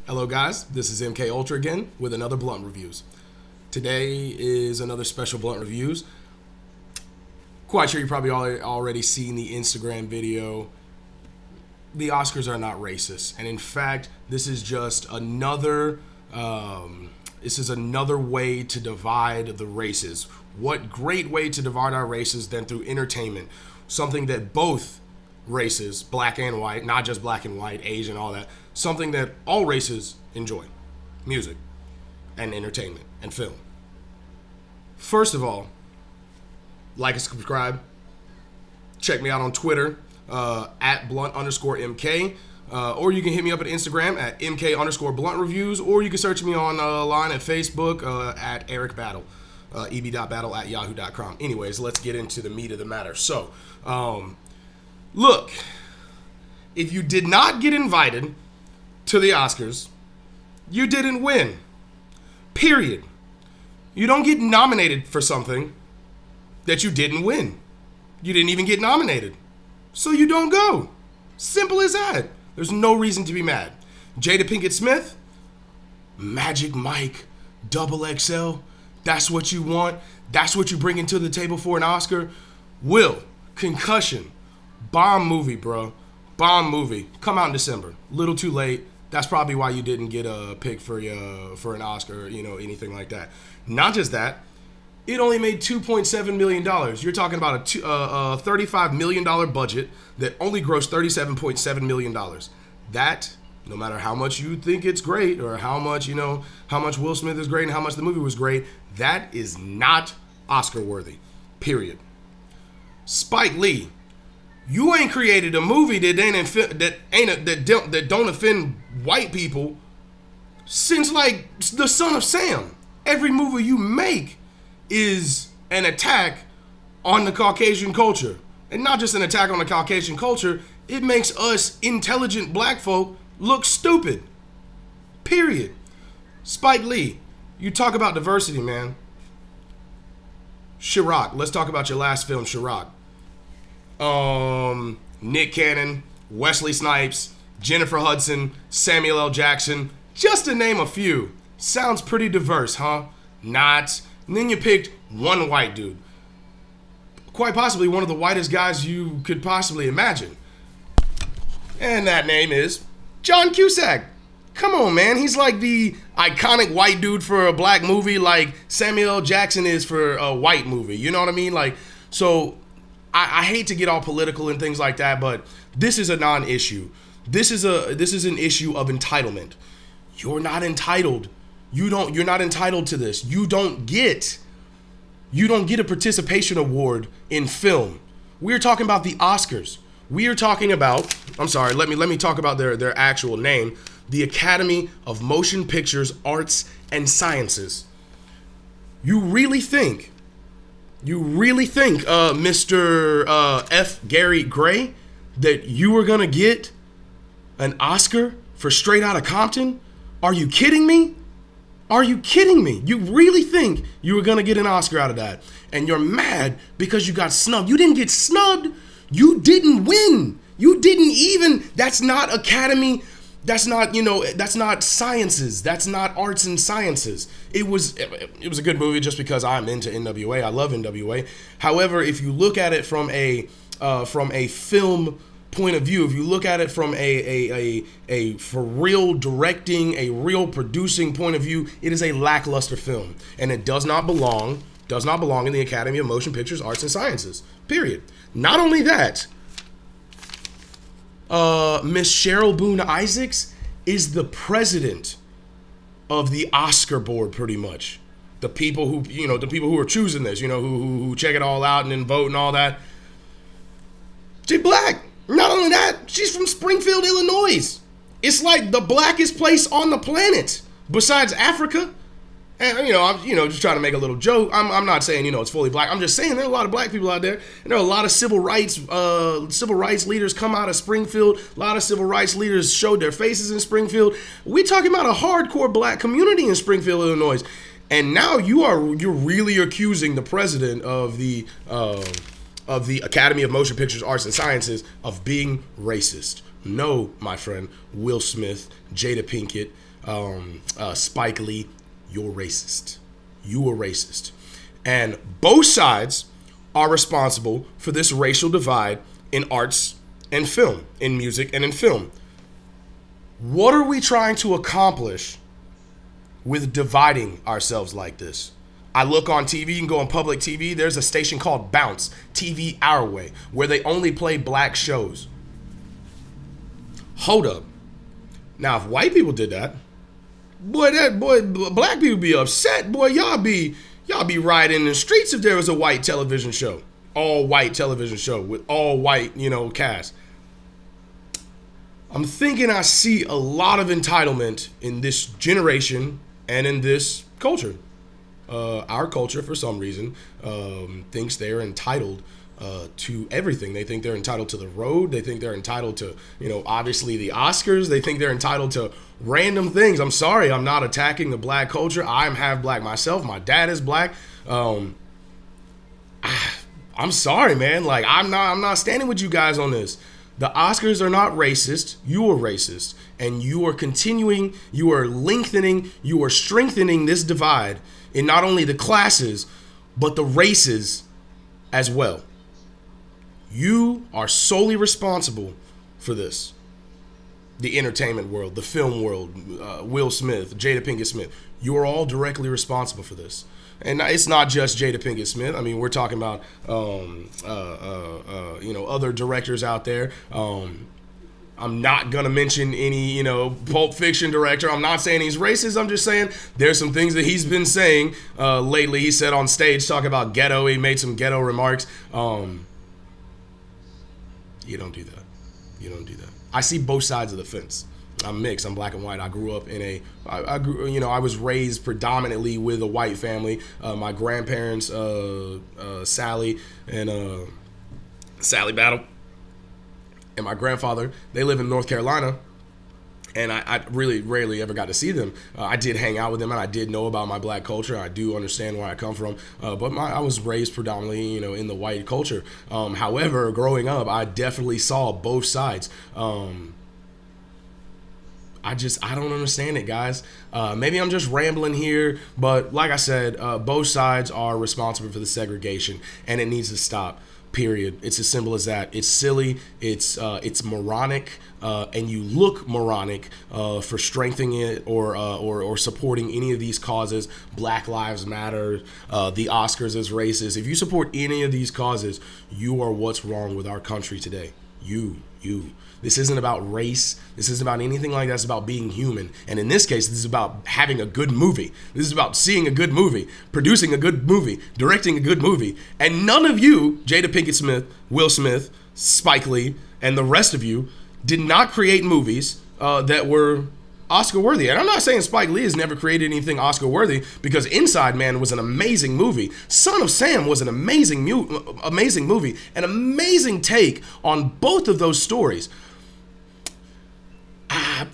Hello guys, this is MK Ultra again with another Blunt Reviews. Today is another special Blunt Reviews. Quite sure you probably already seen the Instagram video. The Oscars are not racist, and in fact, this is just another way to divide the races. What great way to divide our races than through entertainment? Something that both races, black and white, not just black and white, Asian, all that, something that all races enjoy: music and entertainment and film. First of all, like and subscribe. Check me out on Twitter at blunt_MK, or you can hit me up at Instagram at MK_Blunt Reviews, or you can search me online at Facebook at Eric Battle, eb.battle@yahoo.com. Anyways, let's get into the meat of the matter. So, look, if you did not get invited to the Oscars, you didn't win. Period. You don't get nominated for something that you didn't win. You didn't even get nominated. So you don't go. Simple as that. There's no reason to be mad. Jada Pinkett Smith, Magic Mike, XXL, that's what you want. That's what you bring into the table for an Oscar. Will, Concussion, bomb movie, bro. Bomb movie. Come out in December. Little too late. That's probably why you didn't get a pick for an Oscar, anything like that. Not just that, it only made $2.7 million. You're talking about a $35 million budget that only grossed $37.7 million. That, no matter how much you think it's great, or how much Will Smith is great and how much the movie was great, that is not Oscar worthy. Period. Spike Lee, you ain't created a movie that don't offend white people since like The Son of Sam. Every movie you make is an attack on the Caucasian culture. And not just an attack on the Caucasian culture, it makes us intelligent black folk look stupid. Period. Spike Lee, you talk about diversity, man. Chirac, let's talk about your last film, Chirac. Nick Cannon, Wesley Snipes, Jennifer Hudson, Samuel L. Jackson, just to name a few. Sounds pretty diverse, huh? Not. And then you picked one white dude. Quite possibly one of the whitest guys you could possibly imagine. And that name is John Cusack. Come on, man. He's like the iconic white dude for a black movie like Samuel L. Jackson is for a white movie. You know what I mean? Like, so I hate to get all political and things like that, but this is a non-issue. This is an issue of entitlement. You're not entitled. You're not entitled to this. You don't get a participation award in film. We're talking about the Oscars. We are talking about, I'm sorry, let me talk about their actual name, the Academy of Motion Pictures Arts and Sciences. You really think, Mr. F. Gary Gray, that you were gonna get an Oscar for Straight Outta Compton? Are you kidding me? Are you kidding me? You really think you were gonna get an Oscar out of that? And you're mad because you got snubbed. You didn't get snubbed. You didn't win. You didn't even, that's not Academy. That's not, that's not sciences. That's not arts and sciences. It was a good movie just because I'm into NWA. I love NWA. However, if you look at it from a film point of view, if you look at it from a for real directing, a real producing point of view, it is a lackluster film, and it does not belong in the Academy of Motion Pictures Arts and Sciences. Period. Not only that, Miss Cheryl Boone Isaacs is the president of the Oscar board, pretty much. The people who are choosing this, who check it all out and then vote and all that. She's black. Not only that, she's from Springfield, Illinois. It's like the blackest place on the planet besides Africa. And I'm just trying to make a little joke. I'm not saying it's fully black. I'm just saying there are a lot of black people out there, and there are a lot of civil rights leaders come out of Springfield. A lot of civil rights leaders showed their faces in Springfield. We're talking about a hardcore black community in Springfield, Illinois, and now you're really accusing the president of the Academy of Motion Pictures Arts and Sciences of being racist. No, my friend, Will Smith, Jada Pinkett, Spike Lee, you're racist. You are racist. And both sides are responsible for this racial divide in arts and film, in music and in film. What are we trying to accomplish with dividing ourselves like this? I look on TV, you can go on public TV, there's a station called Bounce, TV Our Way, where they only play black shows. Hold up. Now, if white people did that, black people be upset. Boy, y'all be rioting in the streets if there was a white television show. All white television show with all white, cast. I'm thinking I see a lot of entitlement in this generation and in this culture. Our culture, for some reason, thinks they're entitled to everything. They think they're entitled to the road. They think they're entitled to, obviously the Oscars. They think they're entitled to random things. I'm sorry, I'm not attacking the black culture. I'm half black myself. My dad is black. I'm sorry, man. Like, I'm not standing with you guys on this. The Oscars are not racist. You are racist. And you are continuing, you are lengthening, you are strengthening this divide in not only the classes, but the races as well. You are solely responsible for this. The entertainment world, the film world, Will Smith, Jada Pinkett Smith, you are all directly responsible for this. And it's not just Jada Pinkett Smith. I mean, we're talking about, other directors out there. I'm not going to mention any, Pulp Fiction director. I'm not saying he's racist. I'm just saying there's some things that he's been saying lately. He said on stage, talking about ghetto. He made some ghetto remarks. You don't do that. You don't do that. I see both sides of the fence. I'm mixed. I'm black and white. I grew up in I was raised predominantly with a white family. My grandparents, Sally and Sally Battle, and my grandfather, they live in North Carolina. And I really rarely ever got to see them. I did hang out with them, and I did know about my black culture. I do understand where I come from, but I was raised predominantly, in the white culture. However, growing up, I definitely saw both sides. I don't understand it, guys. Maybe I'm just rambling here, but like I said, both sides are responsible for the segregation, and it needs to stop. Period. It's as simple as that. It's silly. It's moronic, and you look moronic for strengthening it or supporting any of these causes. Black Lives Matter, the Oscars is racist. If you support any of these causes, you are what's wrong with our country today. You. This isn't about race. This isn't about anything like that. It's about being human. And in this case, this is about having a good movie. This is about seeing a good movie, producing a good movie, directing a good movie. And none of you, Jada Pinkett Smith, Will Smith, Spike Lee, and the rest of you did not create movies that were Oscar worthy. And I'm not saying Spike Lee has never created anything Oscar worthy, because Inside Man was an amazing movie. Son of Sam was an amazing movie, an amazing take on both of those stories.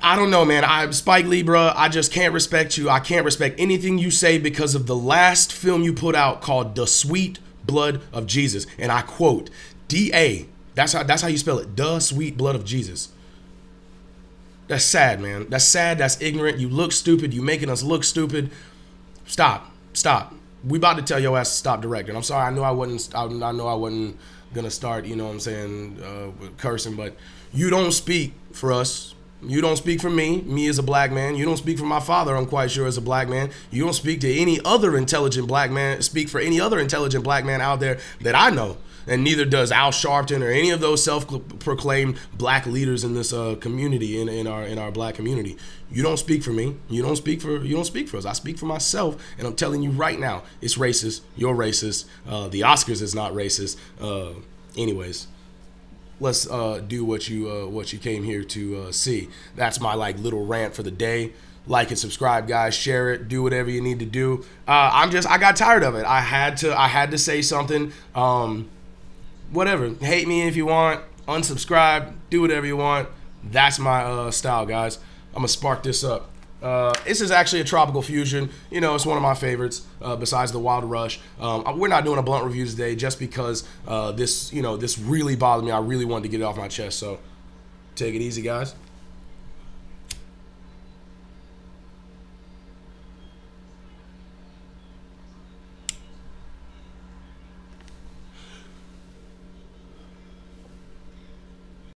I don't know, man. Spike Lee, bro, I just can't respect you. I can't respect anything you say because of the last film you put out called The Sweet Blood of Jesus. And I quote, D-A. That's how you spell it. The Sweet Blood of Jesus. That's sad, man. That's sad. That's ignorant. You look stupid. You making us look stupid. Stop. We about to tell your ass to stop directing. I'm sorry. I know I wasn't gonna start, with cursing, but you don't speak for us. You don't speak for me as a black man. You don't speak for my father, I'm quite sure, as a black man. You don't speak to any other intelligent black man, speak for any other intelligent black man out there that I know. And neither does Al Sharpton or any of those self-proclaimed black leaders in this community, in our black community. You don't speak for me. You don't speak for us. I speak for myself, and I'm telling you right now, it's racist. You're racist. The Oscars is not racist. Anyways, let's do what you came here to see. That's my little rant for the day. Like and subscribe, guys. Share it. Do whatever you need to do. I got tired of it. I had to say something. Whatever. Hate me if you want. Unsubscribe. Do whatever you want. That's my style, guys. I'm gonna spark this up. This is actually a Tropical Fusion. It's one of my favorites besides the Wild Rush. We're not doing a blunt review today just because this really bothered me. I really wanted to get it off my chest. So Take it easy, guys.